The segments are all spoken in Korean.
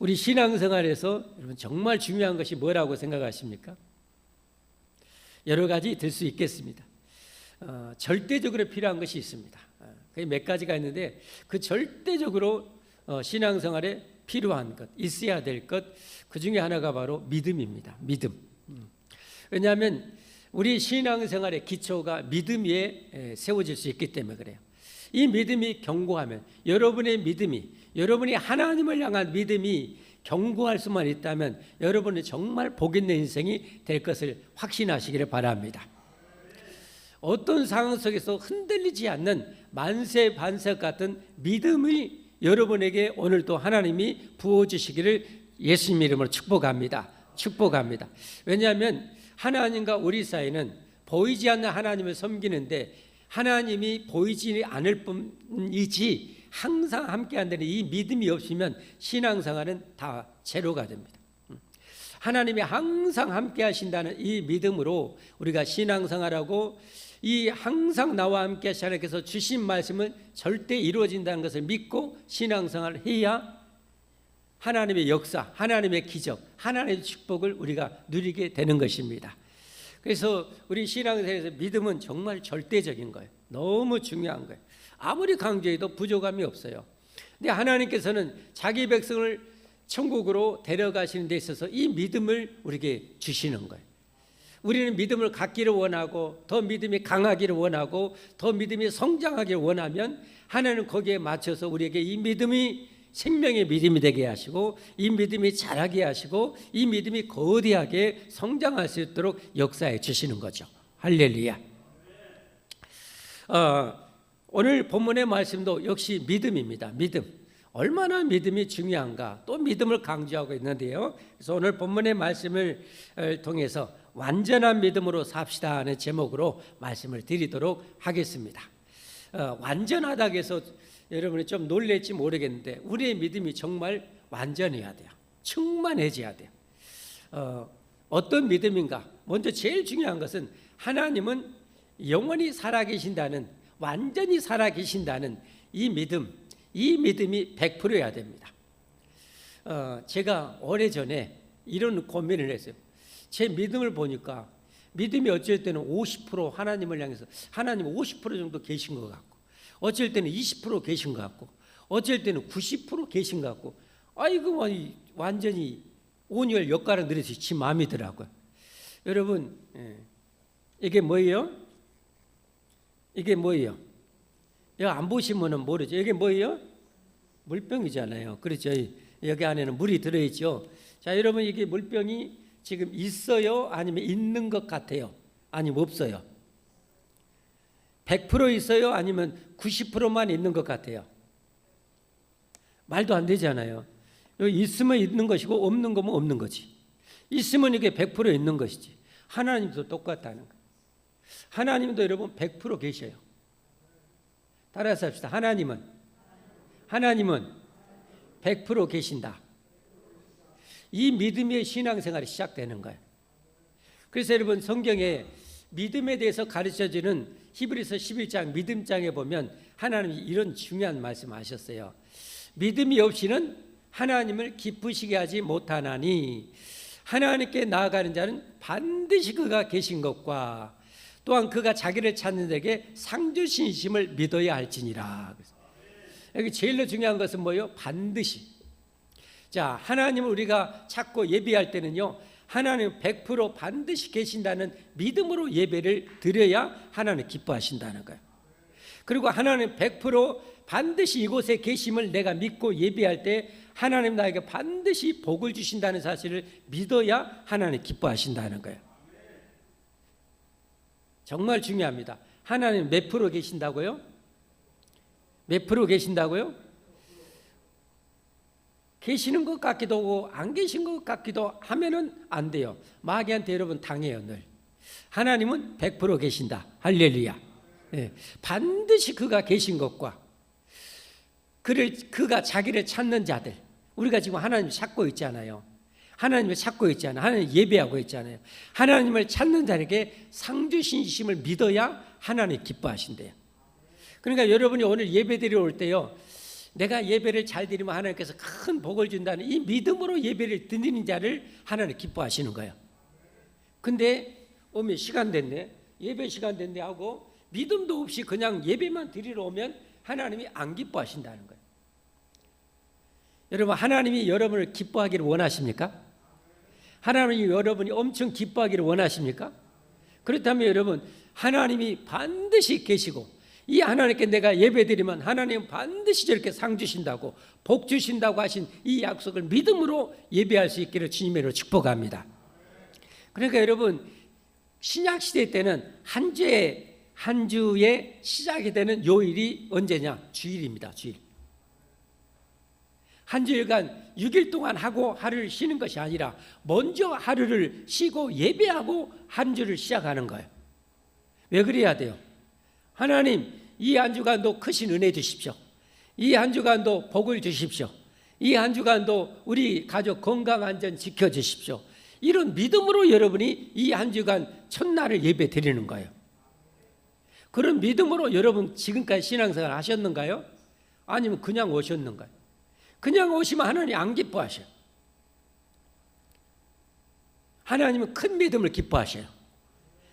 우리 신앙생활에서 여러분 정말 중요한 것이 뭐라고 생각하십니까? 여러 가지 될 수 있겠습니다. 절대적으로 필요한 것이 있습니다. 그게 몇 가지가 있는데 그 절대적으로 신앙생활에 필요한 것, 있어야 될 것, 그 중에 하나가 바로 믿음입니다. 믿음. 왜냐하면 우리 신앙생활의 기초가 믿음 위에 세워질 수 있기 때문에 그래요. 이 믿음이 견고하면, 여러분의 믿음이, 여러분이 하나님을 향한 믿음이 견고할 수만 있다면 여러분은 정말 복 있는 인생이 될 것을 확신하시기를 바랍니다. 어떤 상황 속에서 흔들리지 않는 만세 반석 같은 믿음이 여러분에게 오늘도 하나님이 부어주시기를 예수님 이름으로 축복합니다. 축복합니다. 왜냐하면 하나님과 우리 사이는 보이지 않는 하나님을 섬기는데 하나님이 보이지 않을 뿐이지 항상 함께 한다는 이 믿음이 없으면 신앙생활은 다 제로가 됩니다. 하나님이 항상 함께 하신다는 이 믿음으로 우리가 신앙생활하고 이 항상 나와 함께 하신 하나님께서 주신 말씀은 절대 이루어진다는 것을 믿고 신앙생활을 해야 하나님의 역사, 하나님의 기적, 하나님의 축복을 우리가 누리게 되는 것입니다. 그래서 우리 신앙생활에서 믿음은 정말 절대적인 거예요. 너무 중요한 거예요. 아무리 강조해도 부족함이 없어요. 근데 하나님께서는 자기 백성을 천국으로 데려가시는 데 있어서 이 믿음을 우리에게 주시는 거예요. 우리는 믿음을 갖기를 원하고 더 믿음이 강하기를 원하고 더 믿음이 성장하기를 원하면 하나님은 거기에 맞춰서 우리에게 이 믿음이 생명의 믿음이 되게 하시고 이 믿음이 자라게 하시고 이 믿음이 거대하게 성장할 수 있도록 역사해 주시는 거죠. 할렐루야. 오늘 본문의 말씀도 역시 믿음입니다. 믿음. 얼마나 믿음이 중요한가 또 믿음을 강조하고 있는데요. 그래서 오늘 본문의 말씀을 통해서 완전한 믿음으로 삽시다 하는 제목으로 말씀을 드리도록 하겠습니다. 완전하다고 해서 여러분이 좀 놀랄지 모르겠는데 우리의 믿음이 정말 완전해야 돼요. 충만해져야 돼요. 어떤 믿음인가? 먼저 제일 중요한 것은 하나님은 영원히 살아계신다는, 완전히 살아계신다는 이 믿음, 이 믿음이 100%여야 됩니다. 제가 오래전에 이런 고민을 했어요. 제 믿음을 보니까 믿음이 어쩔 때는 50% 하나님을 향해서 하나님 50% 정도 계신 것 같고 어쩔 때는 20% 계신 것 같고 어쩔 때는 90% 계신 것 같고 아이고 완전히 온열 역가를 늘려서 지 마음이더라고요. 여러분 이게 뭐예요? 이게 뭐예요? 이거 안 보시면 모르죠. 이게 뭐예요? 물병이잖아요. 그렇죠. 여기 안에는 물이 들어있죠. 자, 여러분 이게 물병이 지금 있어요? 아니면 있는 것 같아요? 아니면 없어요? 100% 있어요? 아니면 90%만 있는 것 같아요? 말도 안 되잖아요. 있으면 있는 것이고 없는 거면 없는 거지. 있으면 이게 100% 있는 것이지. 하나님도 똑같다는 거예요. 하나님도 여러분 100% 계셔요. 따라서 합시다. 하나님은 100% 계신다. 이 믿음의 신앙생활이 시작되는 거예요. 그래서 여러분 성경에 믿음에 대해서 가르쳐주는 히브리서 11장 믿음장에 보면 하나님이 이런 중요한 말씀 하셨어요. 믿음이 없이는 하나님을 기쁘시게 하지 못하나니 하나님께 나아가는 자는 반드시 그가 계신 것과 또한 그가 자기를 찾는 자에게 상주신심을 믿어야 할지니라. 여기 제일 중요한 것은 뭐예요? 반드시. 자, 하나님을 우리가 찾고 예배할 때는요, 하나님 100% 반드시 계신다는 믿음으로 예배를 드려야 하나님 기뻐하신다는 거예요. 그리고 하나님 100% 반드시 이곳에 계심을 내가 믿고 예배할 때 하나님 나에게 반드시 복을 주신다는 사실을 믿어야 하나님 기뻐하신다는 거예요. 정말 중요합니다. 하나님 몇 프로 계신다고요? 몇 프로 계신다고요? 계시는 것 같기도 하고 안 계신 것 같기도 하면은 안 돼요. 마귀한테 여러분 당해요 늘. 하나님은 100% 계신다. 할렐루야. 네. 반드시 그가 계신 것과 그가 자기를 찾는 자들, 우리가 지금 하나님을 찾고 있잖아요. 하나님을 찾고 있잖아요. 하나님 예배하고 있잖아요. 하나님을 찾는 자에게 상주신심을 믿어야 하나님 기뻐하신대요. 그러니까 여러분이 오늘 예배드리러 올 때요, 내가 예배를 잘 드리면 하나님께서 큰 복을 준다는 이 믿음으로 예배를 드리는 자를 하나님 기뻐하시는 거예요. 근데 오면 시간 됐네, 예배 시간 됐네 하고 믿음도 없이 그냥 예배만 드리러 오면 하나님이 안 기뻐하신다는 거예요. 여러분, 하나님이 여러분을 기뻐하기를 원하십니까? 하나님이 여러분이 엄청 기뻐하기를 원하십니까? 그렇다면 여러분, 하나님이 반드시 계시고 이 하나님께 내가 예배드리면 하나님은 반드시 저렇게 상 주신다고, 복 주신다고 하신 이 약속을 믿음으로 예배할 수 있기를 주님으로 축복합니다. 그러니까 여러분, 신약시대 때는 한 주의 시작이 되는 요일이 언제냐? 주일입니다. 주일. 한 주일간 6일 동안 하고 하루를 쉬는 것이 아니라 먼저 하루를 쉬고 예배하고 한 주를 시작하는 거예요. 왜 그래야 돼요? 하나님, 이 한 주간도 크신 은혜 주십시오. 이 한 주간도 복을 주십시오. 이 한 주간도 우리 가족 건강 안전 지켜주십시오. 이런 믿음으로 여러분이 이 한 주간 첫날을 예배 드리는 거예요. 그런 믿음으로 여러분 지금까지 신앙생활 하셨는가요? 아니면 그냥 오셨는가요? 그냥 오시면 하나님 안 기뻐하셔요. 하나님은 큰 믿음을 기뻐하셔요.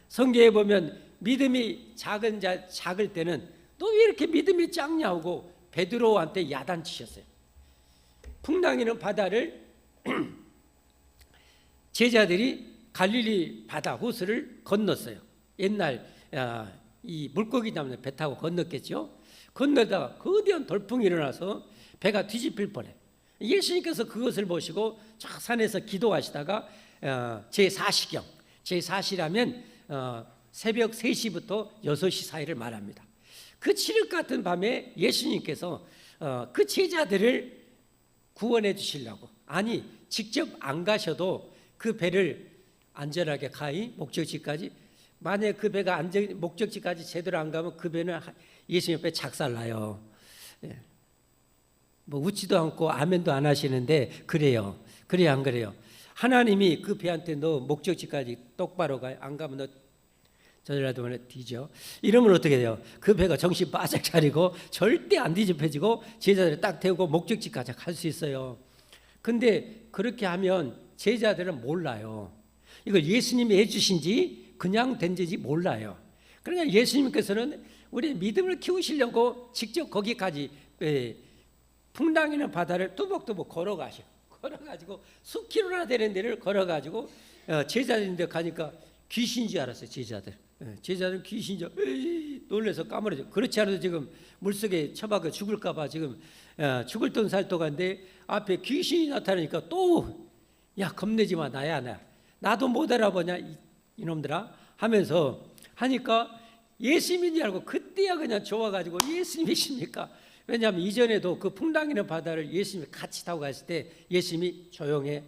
성경에 보면 믿음이 작을 때는 또 왜 이렇게 믿음이 작냐고 베드로한테 야단치셨어요. 풍랑이는 바다를 제자들이 갈릴리 바다 호수를 건넜어요. 옛날 이 물고기 잡는 배 타고 건넜겠죠. 건너다가 거대한 돌풍이 일어나서 배가 뒤집힐 뻔해. 예수님께서 그것을 보시고 저 산에서 기도하시다가 제4시경, 제4시라면 새벽 3시부터 6시 사이를 말합니다. 그 칠흑 같은 밤에 예수님께서 그 제자들을 구원해 주시려고, 아니 직접 안 가셔도 그 배를 안전하게 가히 목적지까지, 만약 그 배가 목적지까지 제대로 안 가면 그 배는 예수님 옆에 작살나요. 뭐 웃지도 않고 아멘도 안 하시는데 그래요. 그래요, 안 그래요? 하나님이 그 배한테 너 목적지까지 똑바로 가, 안 가면 너 저절라도 뒤져. 이러면 어떻게 돼요? 그 배가 정신 바짝 차리고 절대 안 뒤집혀지고 제자들을 딱 태우고 목적지까지 갈 수 있어요. 근데 그렇게 하면 제자들은 몰라요. 이걸 예수님이 해주신지 그냥 된지 몰라요. 그러니까 예수님께서는 우리 믿음을 키우시려고 직접 거기까지 풍랑이는 바다를 뚜벅뚜벅 걸어가지고 수킬로나 되는 데를 걸어가지고 제자들인데 가니까 귀신인 줄 알았어요. 제자들은 귀신인 줄 놀라서 까무러져. 그렇지 않아도 지금 물속에 처박아 죽을까 봐 지금 죽을 돈 살 도가인데 앞에 귀신이 나타나니까 또 야 겁내지 마, 나야 나. 나도 못 알아보냐 이놈들아 하면서 하니까 예수님인 줄 알고 그때야 그냥 좋아가지고 예수님이십니까? 왜냐하면 이전에도 그 풍랑이는 바다를 예수님이 같이 타고 갔을 때 예수님이 조용해,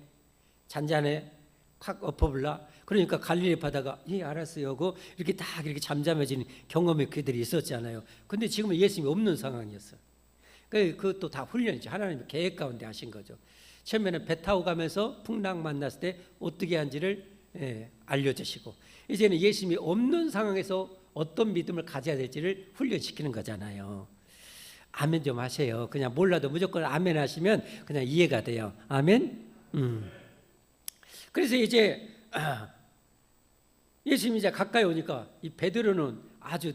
잔잔해, 확 엎어불라. 그러니까 갈릴리 바다가 예 알았어요 하고 이렇게 딱 이렇게 잠잠해지는 경험이 그들이 있었잖아요. 근데 지금은 예수님이 없는 상황이었어요. 그것도 다 훈련이죠. 하나님의 계획 가운데 하신 거죠. 처음에는 배 타고 가면서 풍랑 만났을 때 어떻게 한지를 알려주시고, 이제는 예수님이 없는 상황에서 어떤 믿음을 가져야 될지를 훈련시키는 거잖아요. 아멘 좀 하세요. 그냥 몰라도 무조건 아멘 하시면 그냥 이해가 돼요. 아멘. 그래서 이제 예수님이 이제 가까이 오니까 이 베드로는 아주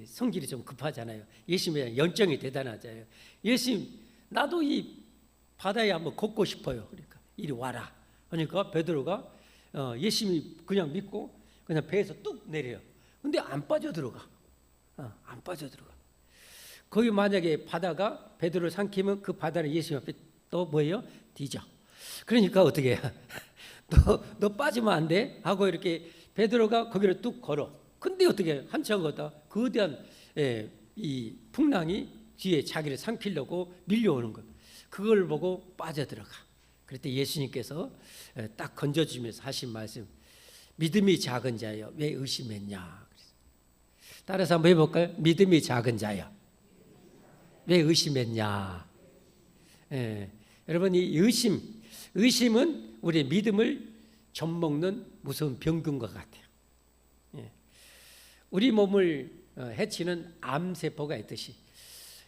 성질이 좀 급하잖아요. 예수님의 열정이 대단하잖아요. 예수님, 나도 이 바다에 한번 걷고 싶어요. 그러니까 이리 와라. 그러니까 베드로가 예수님이 그냥 믿고 그냥 배에서 뚝 내려요. 근데 안 빠져들어가. 안 빠져들어가. 거기 만약에 바다가 베드로를 삼키면 그 바다는 예수님 앞에 또 뭐예요? 뒤져. 그러니까 어떻게 해요? 너 빠지면 안 돼? 하고 이렇게 베드로가 거기를 뚝 걸어. 근데 어떻게 해요? 한참 걷다 거대한 이 풍랑이 뒤에 자기를 삼키려고 밀려오는 것. 그걸 보고 빠져들어가. 그럴 때 예수님께서 딱 건져주면서 하신 말씀, 믿음이 작은 자여 왜 의심했냐. 따라서 한번 해볼까요? 믿음이 작은 자여 왜 의심했냐. 여러분, 이 의심은 우리의 믿음을 좀먹는 무서운 병균 것 같아요. 우리 몸을 해치는 암세포가 있듯이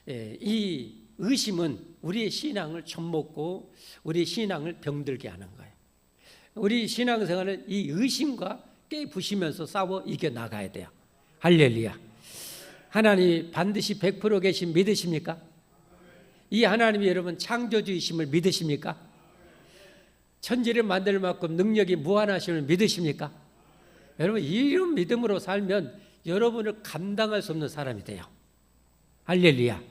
이 의심은 우리의 신앙을 젖먹고 우리의 신앙을 병들게 하는 거예요. 우리 신앙생활은 이 의심과 깨부시면서 싸워 이겨나가야 돼요. 할렐루야. 하나님이 반드시 100% 계신 믿으십니까? 이 하나님이 여러분 창조주이심을 믿으십니까? 천지를 만들 만큼 능력이 무한하심을 믿으십니까? 여러분 이런 믿음으로 살면 여러분을 감당할 수 없는 사람이 돼요. 할렐루야.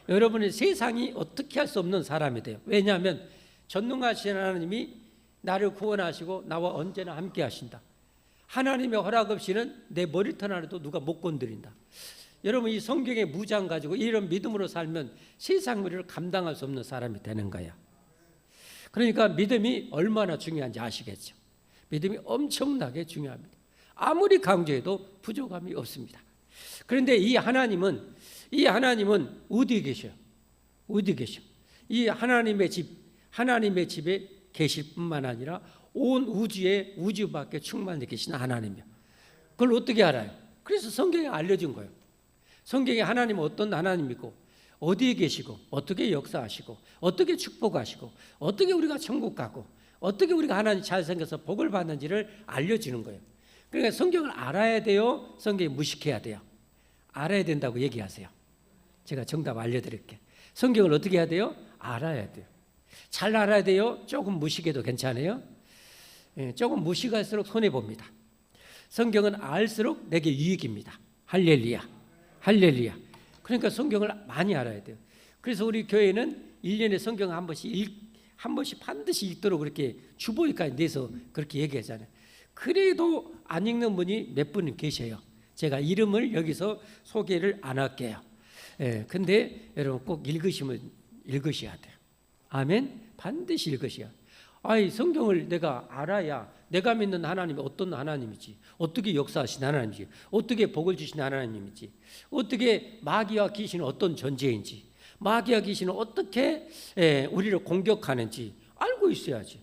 여러분은 세상이 어떻게 할 수 없는 사람이 돼요. 왜냐하면 전능하신 하나님이 나를 구원하시고 나와 언제나 함께 하신다. 하나님의 허락 없이는 내 머리털 하나도 누가 못 건드린다. 여러분 이 성경의 무장 가지고 이런 믿음으로 살면 세상 무리를 감당할 수 없는 사람이 되는 거야. 그러니까 믿음이 얼마나 중요한지 아시겠죠? 믿음이 엄청나게 중요합니다. 아무리 강조해도 부족함이 없습니다. 그런데 이 하나님은 어디 계셔요? 어디 계셔? 이 하나님의 집에 계실 뿐만 아니라 온 우주 밖에 충만히 계신 하나님이요. 그걸 어떻게 알아요? 그래서 성경에 알려준 거예요. 성경에 하나님은 어떤 하나님이고 어디에 계시고 어떻게 역사하시고 어떻게 축복하시고 어떻게 우리가 천국 가고 어떻게 우리가 하나님 잘생겨서 복을 받는지를 알려주는 거예요. 그러니까 성경을 알아야 돼요? 성경에 무식해야 돼요? 알아야 된다고 얘기하세요. 제가 정답 알려드릴게요. 성경을 어떻게 해야 돼요? 알아야 돼요. 잘 알아야 돼요? 조금 무식해도 괜찮아요? 조금 무식할수록 손해봅니다. 성경은 알수록 내게 유익입니다. 할렐루야. 할렐루야. 그러니까 성경을 많이 알아야 돼요. 그래서 우리 교회는 1년에 성경 한 번씩 반드시 읽도록 그렇게 주보기까지 내서 그렇게 얘기하잖아요. 그래도 안 읽는 분이 몇 분 계셔요. 제가 이름을 여기서 소개를 안 할게요. 근데 여러분 꼭 읽으셔야 돼요. 아멘. 반드시 읽으셔야 돼요. 아이 성경을 내가 알아야 내가 믿는 하나님이 어떤 하나님이지, 어떻게 역사하신 하나님이지, 어떻게 복을 주신 하나님이지, 어떻게 마귀와 귀신은 어떤 존재인지, 마귀와 귀신은 어떻게 우리를 공격하는지 알고 있어야지.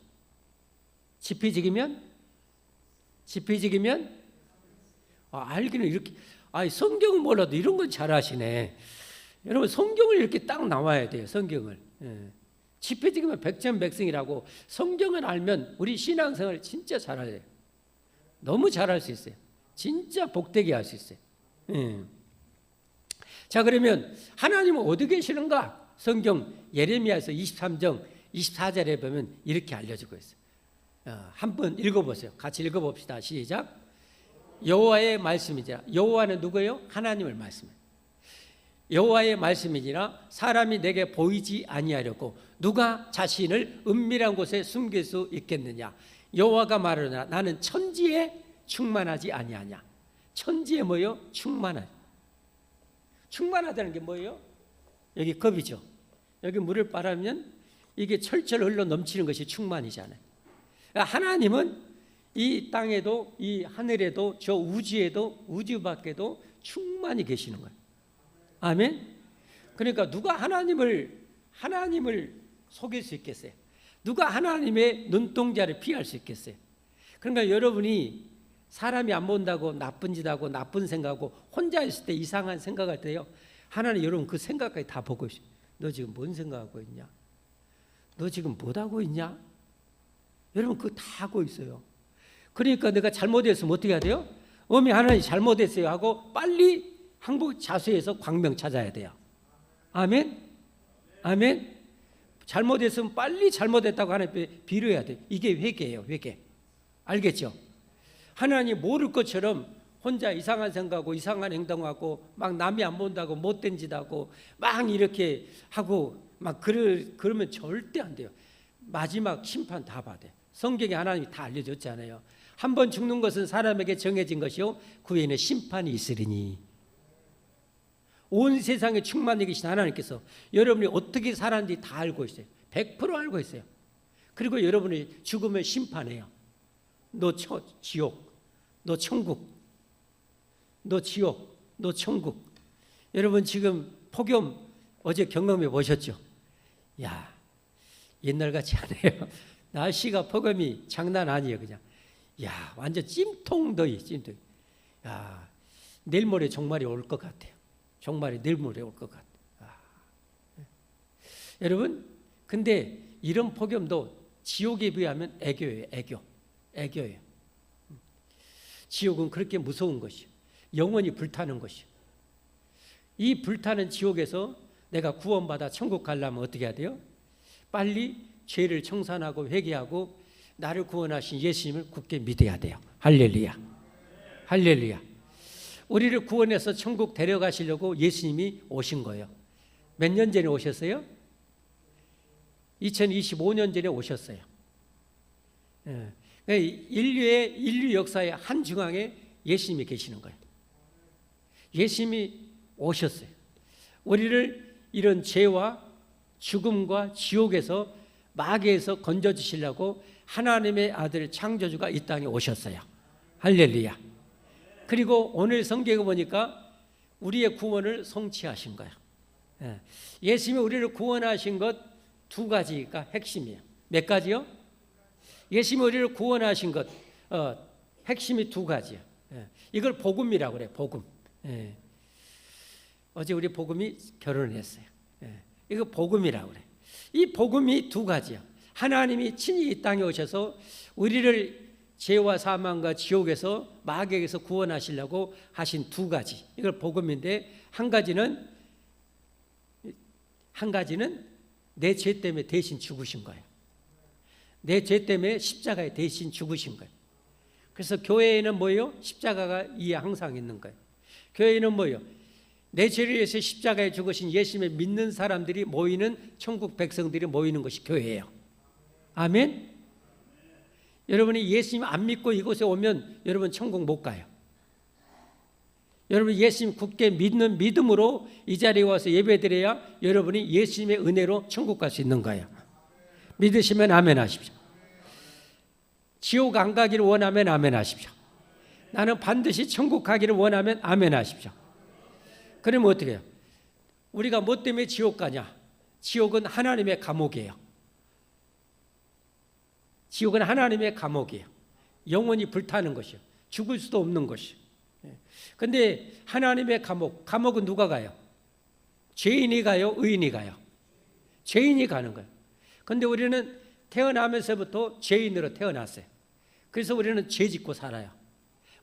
지피지기면 알기는 이렇게 성경을 몰라도 이런 건 잘하시네. 여러분 성경을 이렇게 딱 나와야 돼요. 성경을. 지피지기면 백전백승이라고 성경을 알면 우리 신앙생활을 진짜 잘해요. 너무 잘할 수 있어요. 진짜 복되게 할 수 있어요. 자 그러면 하나님은 어디 계시는가? 성경 예레미야에서 23장 24절에 보면 이렇게 알려주고 있어요. 한번 읽어보세요. 같이 읽어봅시다. 시작. 여호와의 말씀이지라. 여호와는 누구예요? 하나님을 말씀해요. 여호와의 말씀이니라 사람이 내게 보이지 아니하려고 누가 자신을 은밀한 곳에 숨길 수 있겠느냐. 여호와가 말하노라 나는 천지에 충만하지 아니하냐. 천지에 뭐예요? 충만하다는 게 뭐예요? 여기 겁이죠. 여기 물을 빨아면 이게 철철 흘러 넘치는 것이 충만이잖아요. 하나님은 이 땅에도 이 하늘에도 저 우주에도 우주 밖에도 충만히 계시는 거예요. 아멘. 그러니까 누가 하나님을 속일 수 있겠어요? 누가 하나님의 눈동자를 피할 수 있겠어요? 그러니까 여러분이 사람이 안 본다고 나쁜 짓 하고 나쁜 생각하고 혼자 있을 때 이상한 생각할 때요, 하나님 여러분 그 생각까지 다 보고 있어요. 너 지금 뭔 생각하고 있냐? 너 지금 뭐 하고 있냐? 여러분 그거 다 하고 있어요. 그러니까 내가 잘못했으면 어떻게 해야 돼요? 어미 하나님 잘못했어요 하고 빨리 항복 자수해서 광명 찾아야 돼요. 아멘. 아멘. 잘못했으면 빨리 잘못했다고 하나님께 빌어야 돼요. 이게 회개예요. 회개. 알겠죠? 하나님 모를 것처럼 혼자 이상한 생각하고 이상한 행동하고 막 남이 안 본다고 못된 짓 하고 막 이렇게 하고 막 그러면 절대 안 돼요. 마지막 심판 다 받아요. 성경에 하나님이 다 알려줬잖아요. 한 번 죽는 것은 사람에게 정해진 것이요 그 후에는 심판이 있으리니. 온 세상에 충만히 계신 하나님께서 여러분이 어떻게 살았는지 다 알고 있어요. 100% 알고 있어요. 그리고 여러분이 죽으면 심판해요. 너 지옥, 너 천국, 너 지옥, 너 천국. 여러분 지금 폭염 어제 경험해 보셨죠? 야, 옛날같이 않아요. 날씨가 폭염이 장난 아니에요. 그냥 야 완전 찜통더위. 야 내일 모레 종말이 올 것 같아요. 종말이 내일 모레 올 것 같아요. 여러분, 근데 이런 폭염도 지옥에 비하면 애교예요. 애교예요. 지옥은 그렇게 무서운 것이요, 영원히 불타는 것이요. 이 불타는 지옥에서 내가 구원받아 천국 가려면 어떻게 해야 돼요? 빨리 죄를 청산하고 회개하고 나를 구원하신 예수님을 굳게 믿어야 돼요. 할렐루야. 할렐루야. 우리를 구원해서 천국 데려가시려고 예수님이 오신 거예요. 몇 년 전에 오셨어요? 2025년 전에 오셨어요. 인류 역사의 한 중앙에 예수님이 계시는 거예요. 예수님이 오셨어요. 우리를 이런 죄와 죽음과 지옥에서, 마귀에서 건져주시려고 하나님의 아들 창조주가 이 땅에 오셨어요. 할렐루야. 그리고 오늘 성경에 보니까 우리의 구원을 성취하신 거예요. 예수님이 우리를 구원하신 것 두 가지가 핵심이에요. 몇 가지요? 예수님이 우리를 구원하신 것 핵심이 두 가지예요. 이걸 복음이라고 그래요. 복음. 어제 우리 복음이 결혼을 했어요. 이거 복음이라고 그래요. 이 복음이 두 가지야. 하나님이 친히 이 땅에 오셔서 우리를 죄와 사망과 지옥에서, 마귀에게서 구원하시려고 하신 두 가지. 이걸 복음인데, 한 가지는 내 죄 때문에 대신 죽으신 거예요. 내 죄 때문에 십자가에 대신 죽으신 거예요. 그래서 교회에는 뭐예요? 십자가가 이에 항상 있는 거예요. 교회에는 뭐예요? 내 죄를 위해서 십자가에 죽으신 예수님을 믿는 사람들이 모이는, 천국 백성들이 모이는 것이 교회예요. 아멘? 여러분이 예수님 안 믿고 이곳에 오면 여러분 천국 못 가요. 여러분 예수님 굳게 믿는 믿음으로 이 자리에 와서 예배드려야 여러분이 예수님의 은혜로 천국 갈 수 있는 거예요. 믿으시면 아멘 하십시오. 지옥 안 가기를 원하면 아멘 하십시오. 나는 반드시 천국 가기를 원하면 아멘 하십시오. 그러면 어떻게 해요? 우리가 뭐 때문에 지옥 가냐? 지옥은 하나님의 감옥이에요. 지옥은 하나님의 감옥이에요. 영원히 불타는 것이요, 죽을 수도 없는 것이요. 그런데 하나님의 감옥은 누가 가요? 죄인이 가요? 의인이 가요? 죄인이 가는 거예요. 그런데 우리는 태어나면서부터 죄인으로 태어났어요. 그래서 우리는 죄 짓고 살아요.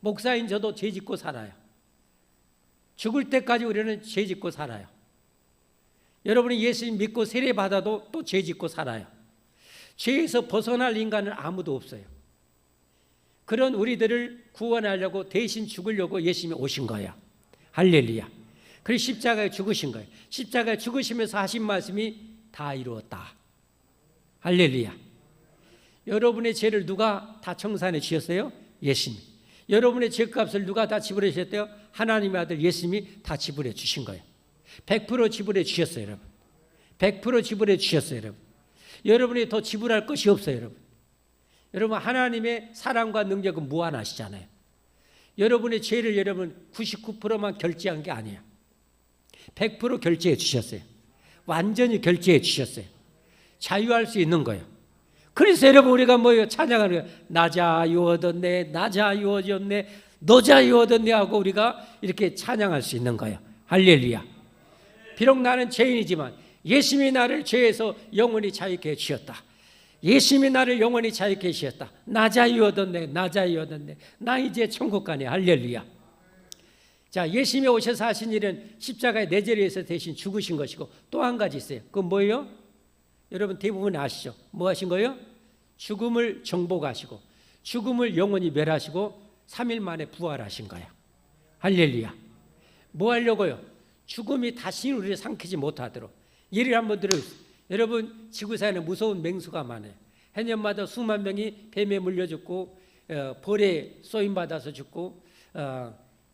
목사인 저도 죄 짓고 살아요. 죽을 때까지 우리는 죄 짓고 살아요. 여러분이 예수님 믿고 세례 받아도 또 죄 짓고 살아요. 죄에서 벗어날 인간은 아무도 없어요. 그런 우리들을 구원하려고, 대신 죽으려고 예수님이 오신 거예요. 할렐루야. 그리고 십자가에 죽으신 거예요. 십자가에 죽으시면서 하신 말씀이 다 이루었다. 할렐루야. 여러분의 죄를 누가 다 청산해 주셨어요? 예수님. 여러분의 죄값을 누가 다 지불해 주셨대요? 하나님의 아들 예수님이 다 지불해 주신 거예요. 100% 지불해 주셨어요, 여러분. 100% 지불해 주셨어요, 여러분. 여러분이 더 지불할 것이 없어요, 여러분. 여러분 하나님의 사랑과 능력은 무한하시잖아요. 여러분의 죄를 여러분 99%만 결제한 게 아니에요. 100% 결제해 주셨어요. 완전히 결제해 주셨어요. 자유할 수 있는 거예요. 그래서 여러분 우리가 뭐예요? 찬양하는 거예요. 나 자유 얻었네, 나 자유 얻었네, 너 자유 얻었네 하고 우리가 이렇게 찬양할 수 있는 거예요. 할렐루야. 비록 나는 죄인이지만 예수님이 나를 죄에서 영원히 자유케 해주셨다. 예수님이 나를 영원히 자유케 해주셨다. 나 자유 얻었네, 나 자유 얻었네, 나 이제 천국 가네. 할렐루야. 자, 예수님이 오셔서 하신 일은 십자가에 내 죄를 위해서 대신 죽으신 것이고, 또 한 가지 있어요. 그건 뭐예요? 여러분 대부분 아시죠? 뭐 하신 거예요? 죽음을 정복하시고 죽음을 영원히 멸하시고 3일 만에 부활하신 거예요. 할렐루야. 뭐 하려고요? 죽음이 다시 우리를 삼키지 못하도록. 예를 한번 들어보세요. 여러분 지구상에는 무서운 맹수가 많아요. 해년마다 수만 명이 뱀에 물려 죽고 벌에 쏘임받아서 죽고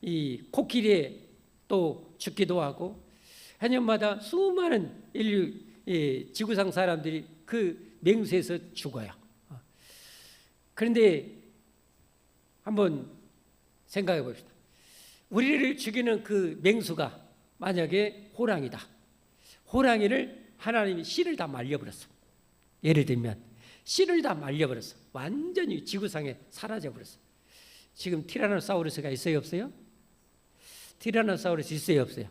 이 코끼리에 또 죽기도 하고, 해년마다 수많은 인류 지구상 사람들이 그 맹수에서 죽어요. 그런데 한번 생각해 봅시다. 우리를 죽이는 그 맹수가 만약에 호랑이다. 호랑이를 하나님이 씨를 다 말려버렸어. 예를 들면 씨를 다 말려버렸어. 완전히 지구상에 사라져버렸어. 지금 티라노사우루스가 있어요, 없어요? 티라노사우루스 있어요, 없어요?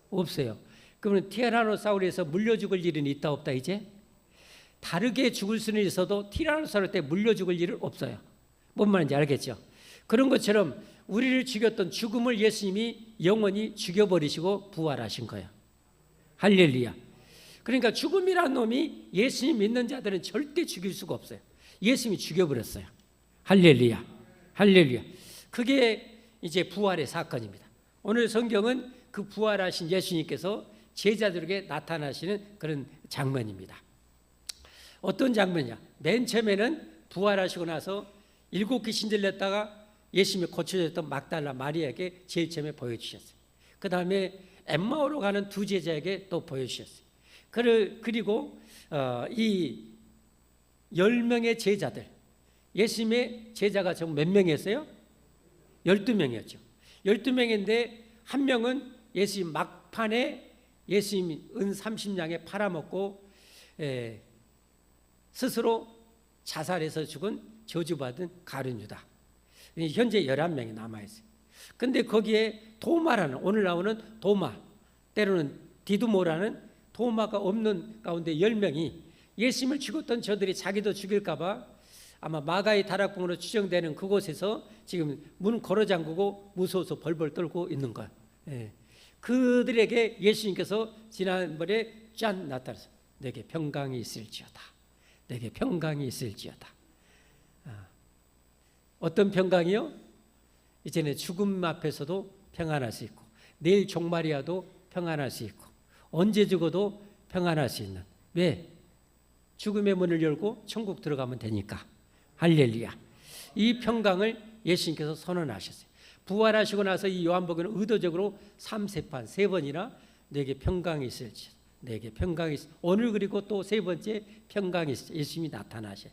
없어요. 그러면 티라노사우루에서 물려 죽을 일은 있다 없다 이제? 다르게 죽을 수는 있어도 티라노사우루 때 물려 죽을 일은 없어요. 뭔 말인지 알겠죠? 그런 것처럼 우리를 죽였던 죽음을 예수님이 영원히 죽여버리시고 부활하신 거예요. 할렐루야. 그러니까 죽음이라는 놈이 예수님 믿는 자들은 절대 죽일 수가 없어요. 예수님이 죽여버렸어요. 할렐루야. 할렐루야. 그게 이제 부활의 사건입니다. 오늘 성경은 그 부활하신 예수님께서 제자들에게 나타나시는 그런 장면입니다. 어떤 장면이냐? 맨 처음에는 부활하시고 나서 7 귀신 들렸다가 예수님이 고쳐졌던 막달라 마리아에게 제일 처음에 보여주셨어요. 그 다음에 엠마오로 가는 2 제자에게 또 보여주셨어요. 그리고 이 10명의 제자들, 예수님의 제자가 총 몇 명이었어요? 12명이었죠. 12명인데 한 명은 예수님 막판에 예수님 은 30냥에 팔아먹고 스스로 자살해서 죽은 저주받은 가룟유다. 현재 11명이 남아있어요. 근데 거기에 도마라는, 오늘 나오는 도마, 때로는 디두모라는 도마가 없는 가운데 10명이 예수님을 죽였던 저들이 자기도 죽일까 봐 아마 마가의 다락방으로 추정되는 그곳에서 지금 문 걸어 잠그고 무서워서 벌벌 떨고 있는 거예요. 그들에게 예수님께서 지난번에 짠 나타나서 내게 평강이 있을지어다. 내게 평강이 있을지어다. 어떤 평강이요? 이제는 죽음 앞에서도 평안할 수 있고 내일 종말이 와도 평안할 수 있고 언제 죽어도 평안할 수 있는. 왜? 죽음의 문을 열고 천국 들어가면 되니까. 할렐루야. 이 평강을 예수님께서 선언하셨어요. 부활하시고 나서 이 요한복음은 의도적으로 3세판 3번이나 내게 평강이 있을지, 내게 평강이 있을지, 오늘 그리고 또 3번째 평강이 있을지 예수님이 나타나셔요.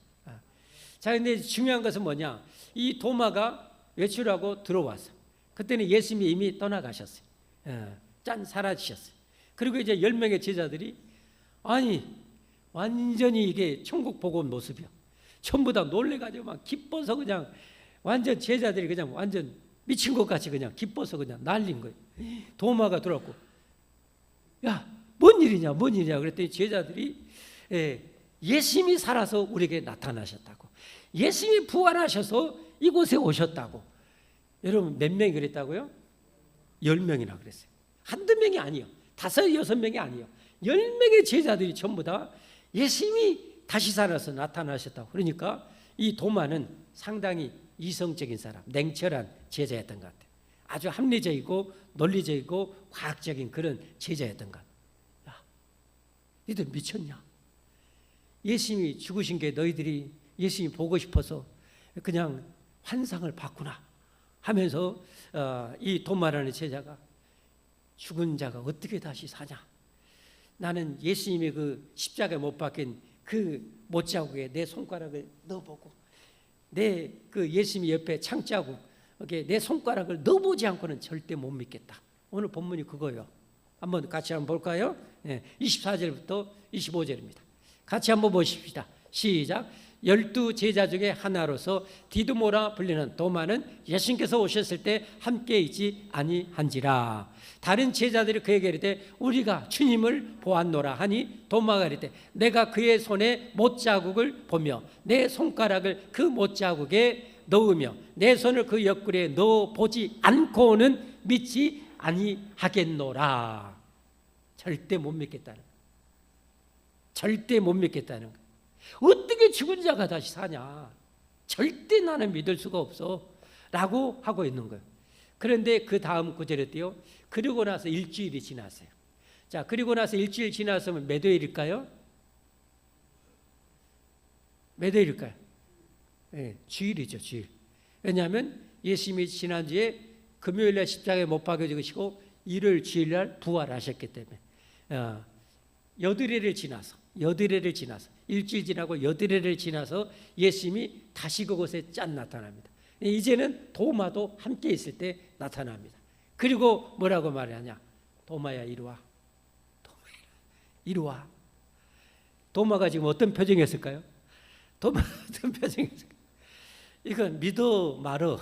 자, 근데 중요한 것은 뭐냐? 이 도마가 외출하고 들어와서 그때는 예수님이 이미 떠나가셨어요. 짠 사라지셨어요. 그리고 이제 10명의 제자들이 아니 완전히 이게 천국 보고 온 모습이야. 전부 다 놀래가지고 막 기뻐서 그냥 완전 제자들이 그냥 완전 미친 것 같이 그냥 기뻐서 그냥 날린 거예요. 도마가 들어왔고 야, 뭔 일이냐 뭔 일이냐 그랬더니 제자들이 예수님이 살아서 우리에게 나타나셨다고, 예수님이 부활하셔서 이곳에 오셨다고. 여러분 몇 명이 그랬다고요? 10명이나 그랬어요. 한두 명이 아니에요. 5, 6명이 아니에요. 10명의 제자들이 전부 다 예수님이 다시 살아서 나타나셨다고. 그러니까 이 도마는 상당히 이성적인 사람, 냉철한 제자였던 것 같아요. 아주 합리적이고 논리적이고 과학적인 그런 제자였던 것 같아요. 야, 너희들 미쳤냐? 예수님이 죽으신 게 너희들이 예수님이 보고 싶어서 그냥 환상을 봤구나 하면서 이 도마라는 제자가 죽은 자가 어떻게 다시 사냐? 나는 예수님의 그 십자가에 못 박힌 그 못자국에 내 손가락을 넣어보고 내 그 예수님 옆에 창자국에 내 손가락을 넣어보지 않고는 절대 못 믿겠다. 오늘 본문이 그거예요. 한번 같이 한번 볼까요? 24절부터 25절입니다. 같이 한번 보십시다. 시작. 12 제자 중에 하나로서 디두모라 불리는 도마는 예수님께서 오셨을 때 함께 있지 아니한지라. 다른 제자들이 그에게 이르되 우리가 주님을 보았노라 하니 도마가 이르되 내가 그의 손에 못자국을 보며 내 손가락을 그 못자국에 넣으며 내 손을 그 옆구리에 넣어보지 않고는 믿지 아니하겠노라. 절대 못 믿겠다는 거예요. 절대 못 믿겠다는 거예요. 어떻게 죽은 자가 다시 사냐? 절대 나는 믿을 수가 없어 라고 하고 있는 거예요. 그런데 그 다음 구절에 띄요. 그리고 나서 일주일이 지났어요. 자, 그리고 나서 일주일 지났으면 몇 회일까요? 몇 회일까요? 주일이죠, 주일. 왜냐하면 예수님이 지난주에 금요일날 십자가에 못 박혀 죽으시고 일요일 주일날 부활하셨기 때문에 8회를 지나서 일주일 지나고 8회를 지나서 예수님이 다시 그곳에 짠 나타납니다. 이제는 도마도 함께 있을 때 나타납니다. 그리고 뭐라고 말하냐? 도마야 이리 와. 도마야 이리 와. 도마가 지금 어떤 표정이었을까요? 도마가 어떤 표정이었을까요? 이건 믿어 말어.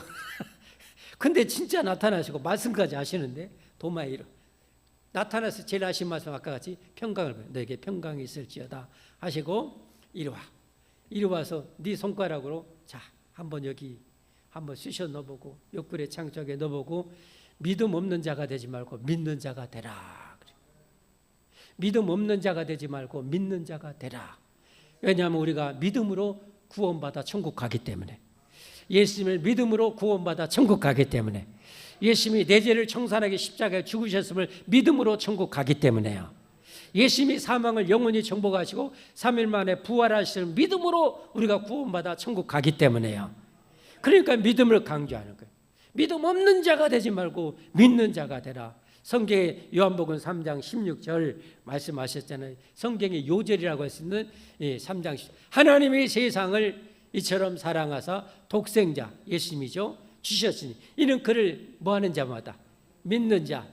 근데 진짜 나타나시고 말씀까지 하시는데 도마야 이리 와. 나타나서 제일 하신 말씀 아까 같이 평강을 너에게 평강이 있을지어다 하시고 이리 와서 네 손가락으로 자 한번 여기 한번 쑤셔 넣어보고 옆구리 창쪽에 넣어보고 믿음 없는 자가 되지 말고 믿는 자가 되라. 믿음 없는 자가 되지 말고 믿는 자가 되라. 왜냐하면 우리가 믿음으로 구원받아 천국 가기 때문에, 예수님을 믿음으로 구원받아 천국 가기 때문에, 예수님이 내 죄를 청산하기 십자가에 죽으셨음을 믿음으로 천국 가기 때문에요. 예수님이 사망을 영원히 정복하시고 3일 만에 부활하시는 믿음으로 우리가 구원받아 천국 가기 때문에요. 그러니까 믿음을 강조하는 거예요. 믿음 없는 자가 되지 말고 믿는 자가 되라. 성경에 요한복음 3장 16절 말씀하셨잖아요. 성경의 요절이라고 할 수 있는 3장 10절. 하나님이 세상을 이처럼 사랑하사 독생자 예수님이죠. 주셨으니 이는 그를 뭐하는 자마다 믿는 자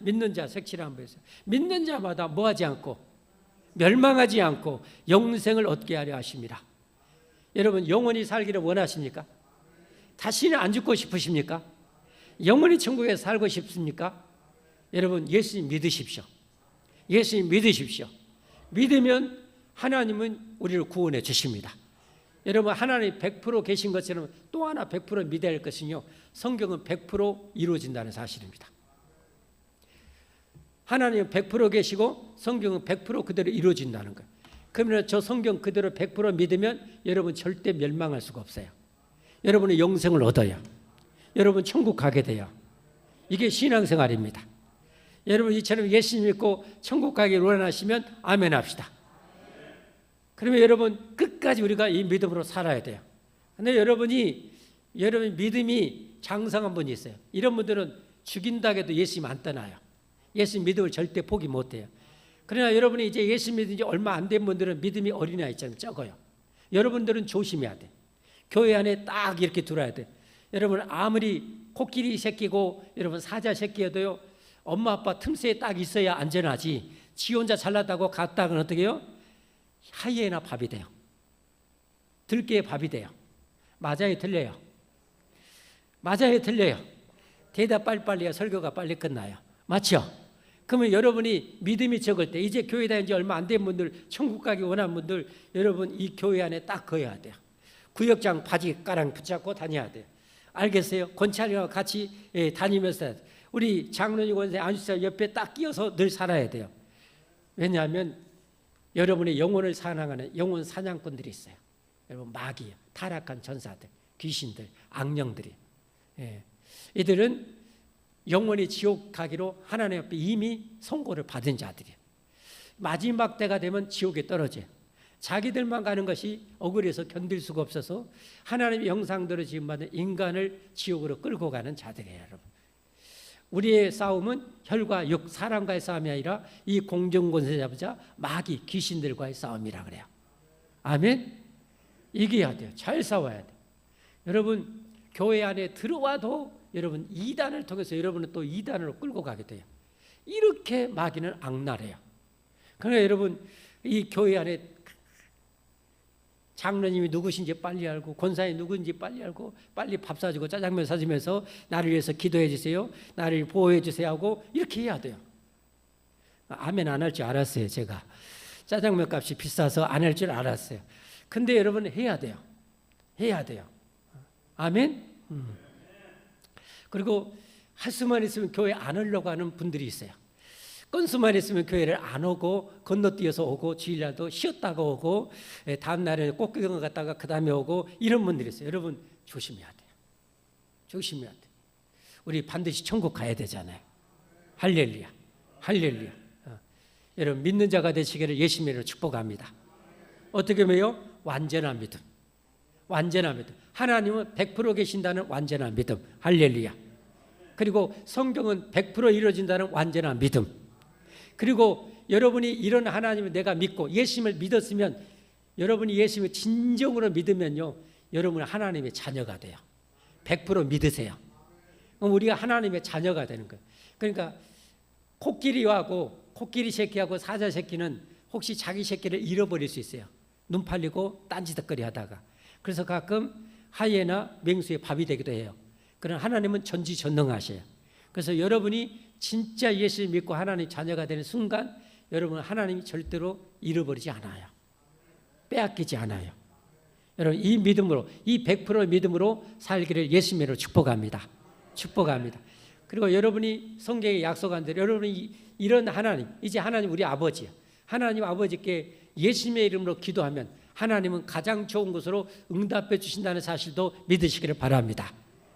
색칠한 한번 해서 믿는 자마다 뭐하지 않고 멸망하지 않고 영생을 얻게 하려 하십니다. 여러분 영원히 살기를 원하십니까? 다시는 안 죽고 싶으십니까? 영원히 천국에서 살고 싶습니까? 여러분 예수님 믿으십시오. 예수님 믿으십시오. 믿으면 하나님은 우리를 구원해 주십니다. 여러분 하나님이 100% 계신 것처럼 또 하나 100% 믿어야 할 것은요, 성경은 100% 이루어진다는 사실입니다. 하나님은 100% 계시고 성경은 100% 그대로 이루어진다는 거예요. 그러면 저 성경 그대로 100% 믿으면 여러분 절대 멸망할 수가 없어요. 여러분은 영생을 얻어요. 여러분 천국 가게 돼요. 이게 신앙생활입니다. 여러분 이처럼 예수님 믿고 천국 가기를 원하시면 아멘 합시다. 그러면 여러분 끝까지 우리가 이 믿음으로 살아야 돼요. 근데 여러분 믿음이 장성한 분이 있어요. 이런 분들은 죽인다 해도 예수님 안 떠나요. 예수님 믿음을 절대 포기 못해요. 그러나 여러분이 이제 예수님 믿은 지 얼마 안 된 분들은 믿음이 어린아이처럼 적어요. 여러분들은 조심해야 돼. 교회 안에 딱 이렇게 들어야 돼. 여러분 아무리 코끼리 새끼고 여러분 사자 새끼여도요, 엄마 아빠 틈새에 딱 있어야 안전하지. 지 혼자 잘났다고 갔다가는 어떻게 해요? 하이에나 밥이 돼요. 들깨의 밥이 돼요. 맞아요, 틀려요? 맞아요, 틀려요? 대답 빨리빨리 해야 설교가 빨리 끝나요. 맞죠? 그러면 여러분이 믿음이 적을 때, 이제 교회 다닌 지 얼마 안 된 분들, 천국 가기 원하는 분들, 여러분 이 교회 안에 딱 거해야 돼요. 구역장 바지 가랑 붙잡고 다녀야 돼요. 알겠어요? 권찰이와 같이 다니면서 우리 장로님 권사님 안수사 옆에 딱 끼어서 늘 살아야 돼요. 왜냐하면 여러분의 영혼을 사랑하는 영혼 사냥꾼들이 있어요. 여러분 마귀, 타락한 전사들, 귀신들, 악령들이. 이들은 영원히 지옥 가기로 하나님 앞에 이미 선고를 받은 자들이에요. 마지막 때가 되면 지옥에 떨어져요. 자기들만 가는 것이 억울해서 견딜 수가 없어서 하나님의 형상대로 지음받은 인간을 지옥으로 끌고 가는 자들이에요. 여러분, 우리의 싸움은 혈과 육, 사람과의 싸움이 아니라 이 공정권세 잡자 마귀, 귀신들과의 싸움이라 그래요. 아멘? 이겨야 돼요. 잘 싸워야 돼요. 여러분 교회 안에 들어와도 여러분 이단을 통해서 여러분은 또 이단으로 끌고 가게 돼요. 이렇게 마귀는 악랄해요. 그러니까 여러분 이 교회 안에 장로님이 누구신지 빨리 알고, 권사님이 누구인지 빨리 알고, 빨리 밥 사주고 짜장면 사주면서 나를 위해서 기도해 주세요, 나를 보호해 주세요 하고 이렇게 해야 돼요. 아멘 안 할 줄 알았어요. 제가 짜장면 값이 비싸서 안 할 줄 알았어요. 근데 여러분 해야 돼요. 해야 돼요. 아멘. 그리고 할 수만 있으면 교회 안 오려고 하는 분들이 있어요. 건수만 있으면 교회를 안 오고 건너뛰어서 오고 주일날도 쉬었다가 오고 다음 날에 꽃구경 갔다가 그 다음에 오고 이런 분들이 있어요. 여러분 조심해야 돼요. 조심해야 돼요. 우리 반드시 천국 가야 되잖아요. 할렐루야. 할렐루야. 여러분 믿는 자가 되시기를 예수님으로 축복합니다. 어떻게 하면요? 완전한 믿음. 완전한 믿음. 하나님은 100% 계신다는 완전한 믿음. 할렐루야. 그리고 성경은 100% 이루어진다는 완전한 믿음. 그리고 여러분이 이런 하나님을 내가 믿고 예수님을 믿었으면, 여러분이 예수님을 진정으로 믿으면요, 여러분은 하나님의 자녀가 돼요. 100% 믿으세요. 그럼 우리가 하나님의 자녀가 되는 거예요. 그러니까 코끼리 새끼하고 사자 새끼는 혹시 자기 새끼를 잃어버릴 수 있어요. 눈 팔리고 딴지덕거리 하다가. 그래서 가끔 하이에나 맹수의 밥이 되기도 해요. 그러나 하나님은 전지전능하셔요. 그래서 여러분이 진짜 예수를 믿고 하나님 자녀가 되는 순간 여러분 하나님이 절대로 잃어버리지 않아요. 빼앗기지 않아요. 여러분 이 믿음으로, 이 100%의 믿음으로 살기를 예수님으로 축복합니다. 축복합니다. 그리고 여러분이 성경에 약속한 대로 여러분이 이런 하나님, 이제 하나님 우리 아버지요. 하나님 아버지께 예수님의 이름으로 기도하면 하나님은 가장 좋은 것으로 응답해 주신다는 사실도 믿으시기를 바랍니다.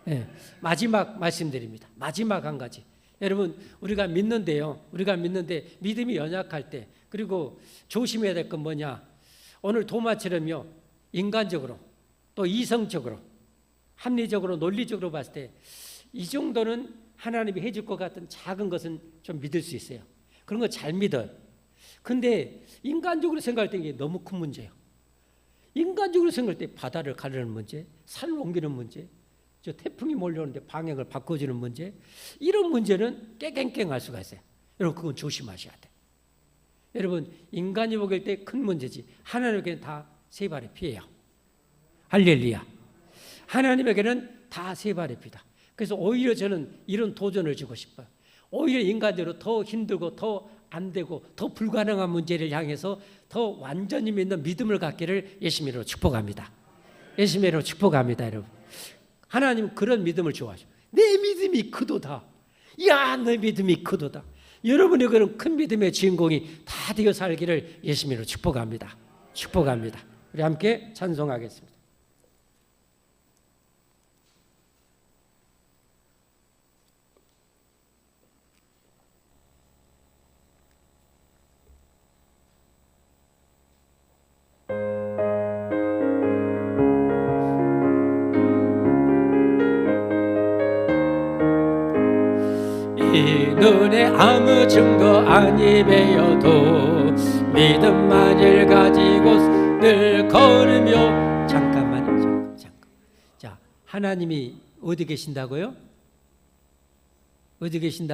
예, 마지막 말씀드립니다. 마지막 한 가지. 여러분 우리가 믿는데요. 우리가 믿는데 믿음이 연약할 때 그리고 조심해야 될 건 뭐냐. 오늘 도마처럼요. 인간적으로 또 이성적으로 합리적으로 논리적으로 봤을 때 이 정도는 하나님이 해줄 것 같은 작은 것은 좀 믿을 수 있어요. 그런 거 잘 믿어요. 근데 인간적으로 생각할 때 이게 너무 큰 문제예요. 인간적으로 생각할 때 바다를 가르는 문제, 산을 옮기는 문제, 저 태풍이 몰려오는데 방향을 바꿔주는 문제, 이런 문제는 깨갱깽할 수가 있어요. 여러분 그건 조심하셔야 돼요. 여러분 인간이 보길 때 큰 문제지 하나님에게는 다 세 발의 피예요. 할렐루야. 하나님에게는 다 세 발의 피다. 그래서 오히려 저는 이런 도전을 주고 싶어요. 오히려 인간적으로 더 힘들고 더 안 되고 더 불가능한 문제를 향해서 더 완전히 믿는 믿음을 갖기를 예수님으로 축복합니다. 예수님으로 축복합니다, 여러분. 하나님은 그런 믿음을 좋아하셔. 내 믿음이 크도다. 야, 내 믿음이 크도다. 여러분의 그런 큰 믿음의 주인공이 다 되어 살기를 예수님으로 축복합니다. 축복합니다. 우리 함께 찬송하겠습니다. 이 눈에 아무 증거 아니 배어도 믿음만을 가지고 늘 걸으며 잠깐만. 자, 하나님이 어디 계신다고요? 어디 계신다?